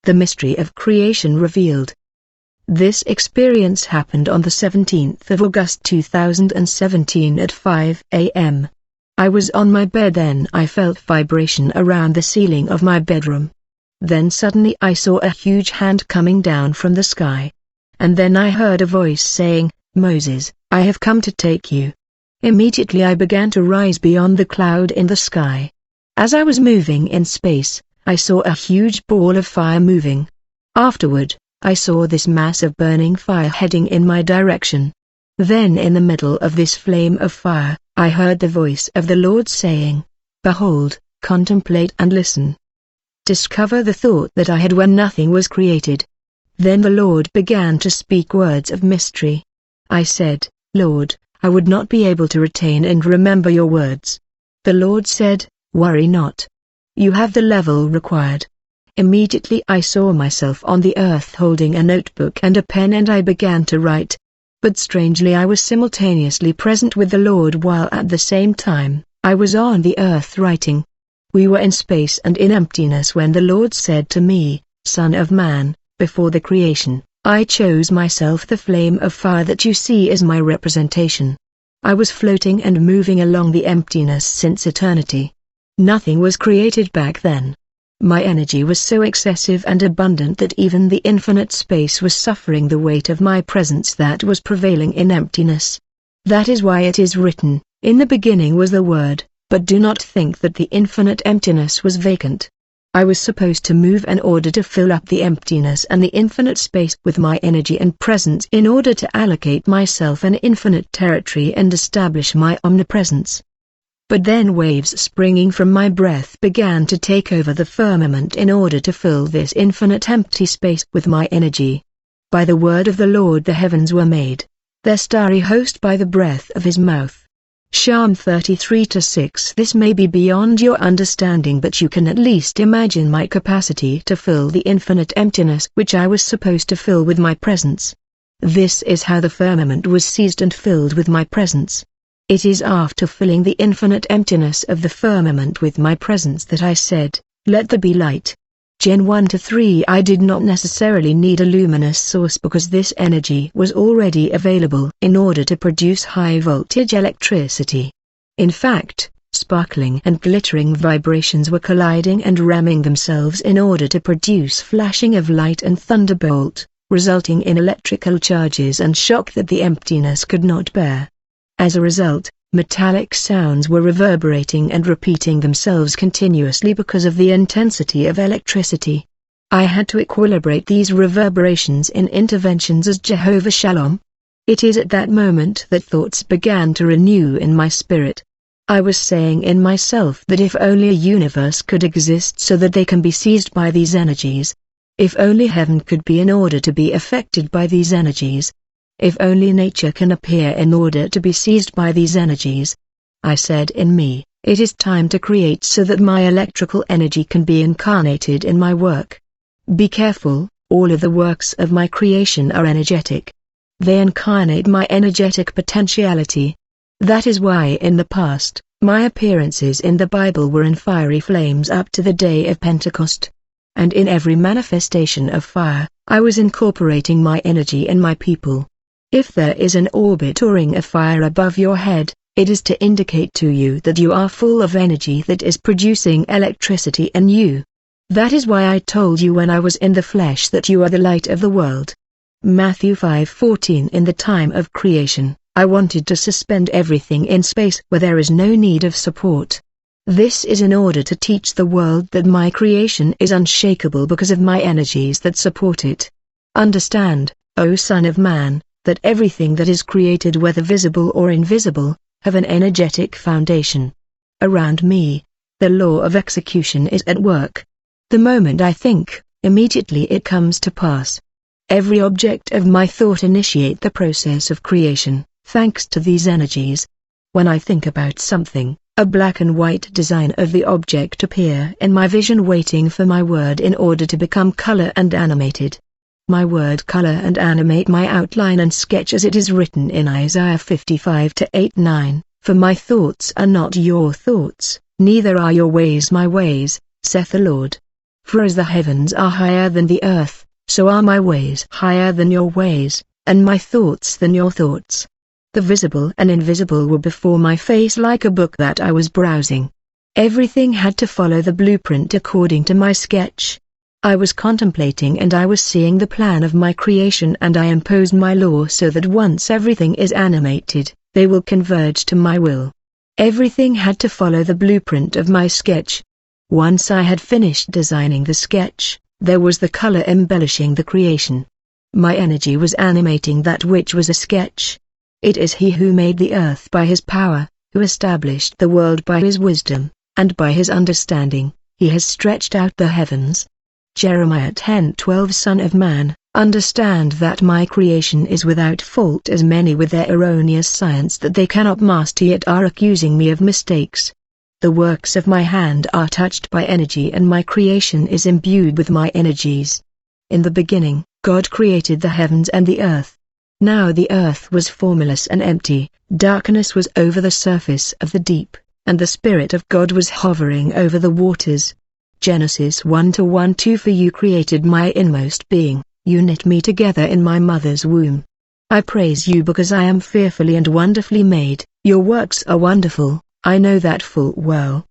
The mystery of creation revealed. This experience happened on the 17th of August 2017 at 5 a.m. I was on my bed, then I felt vibration around the ceiling of my bedroom. Then suddenly I saw a huge hand coming down from the sky. And then I heard a voice saying, "Moses, I have come to take you." Immediately I began to rise beyond the cloud in the sky. As I was moving in space, I saw a huge ball of fire moving. Afterward, I saw this mass of burning fire heading in my direction. Then in the middle of this flame of fire, I heard the voice of the Lord saying, "Behold, contemplate and listen. Discover the thought that I had when nothing was created." Then the Lord began to speak words of mystery. I said, "Lord, I would not be able to retain and remember your words." The Lord said, "Worry not. You have the level required." Immediately I saw myself on the earth holding a notebook and a pen, and I began to write. But strangely I was simultaneously present with the Lord while at the same time, I was on the earth writing. We were in space and in emptiness when the Lord said to me, "Son of man, before the creation, I chose myself. The flame of fire that you see is my representation." I was floating and moving along the emptiness since eternity. Nothing was created back then. My energy was so excessive and abundant that even the infinite space was suffering the weight of my presence that was prevailing in emptiness. That is why it is written, "In the beginning was the Word," but do not think that the infinite emptiness was vacant. I was supposed to move in order to fill up the emptiness and the infinite space with my energy and presence in order to allocate myself an infinite territory and establish my omnipresence. But then waves springing from my breath began to take over the firmament in order to fill this infinite empty space with my energy. By the word of the Lord the heavens were made, their starry host by the breath of his mouth. Psalm 33:6. This may be beyond your understanding, but you can at least imagine my capacity to fill the infinite emptiness which I was supposed to fill with my presence. This is how the firmament was seized and filled with my presence. It is after filling the infinite emptiness of the firmament with my presence that I said, "Let there be light." Gen 1-3. I did not necessarily need a luminous source because this energy was already available in order to produce high-voltage electricity. In fact, sparkling and glittering vibrations were colliding and ramming themselves in order to produce flashing of light and thunderbolt, resulting in electrical charges and shock that the emptiness could not bear. As a result, metallic sounds were reverberating and repeating themselves continuously because of the intensity of electricity. I had to equilibrate these reverberations in interventions as Jehovah Shalom. It is at that moment that thoughts began to renew in my spirit. I was saying in myself that if only a universe could exist so that they can be seized by these energies. If only heaven could be in order to be affected by these energies. If only nature can appear in order to be seized by these energies. I said in me, it is time to create so that my electrical energy can be incarnated in my work. Be careful, all of the works of my creation are energetic. They incarnate my energetic potentiality. That is why in the past, my appearances in the Bible were in fiery flames up to the day of Pentecost. And in every manifestation of fire, I was incorporating my energy in my people. If there is an orbit or ring of fire above your head, it is to indicate to you that you are full of energy that is producing electricity in you. That is why I told you when I was in the flesh that you are the light of the world. Matthew 5:14. In the time of creation, I wanted to suspend everything in space where there is no need of support. This is in order to teach the world that my creation is unshakable because of my energies that support it. Understand, O Son of Man, that everything that is created, whether visible or invisible, have an energetic foundation. Around me, the law of execution is at work. The moment I think, immediately it comes to pass. Every object of my thought initiate the process of creation, thanks to these energies. When I think about something, a black and white design of the object appear in my vision waiting for my word in order to become color and animated. My word color and animate my outline and sketch as it is written in Isaiah 55:8-9, for my thoughts are not your thoughts, neither are your ways my ways, saith the Lord. For as the heavens are higher than the earth, so are my ways higher than your ways, and my thoughts than your thoughts. The visible and invisible were before my face like a book that I was browsing. Everything had to follow the blueprint according to my sketch. I was contemplating and I was seeing the plan of my creation, and I imposed my law so that once everything is animated, they will converge to my will. Everything had to follow the blueprint of my sketch. Once I had finished designing the sketch, there was the color embellishing the creation. My energy was animating that which was a sketch. It is He who made the earth by His power, who established the world by His wisdom, and by His understanding, He has stretched out the heavens. Jeremiah 10:12 Son of man, understand that my creation is without fault, as many with their erroneous science that they cannot master yet are accusing me of mistakes. The works of my hand are touched by energy, and my creation is imbued with my energies. In the beginning, God created the heavens and the earth. Now the earth was formless and empty, darkness was over the surface of the deep, and the Spirit of God was hovering over the waters. Genesis 1:1-2 For you created my inmost being, you knit me together in my mother's womb. I praise you because I am fearfully and wonderfully made, your works are wonderful, I know that full well.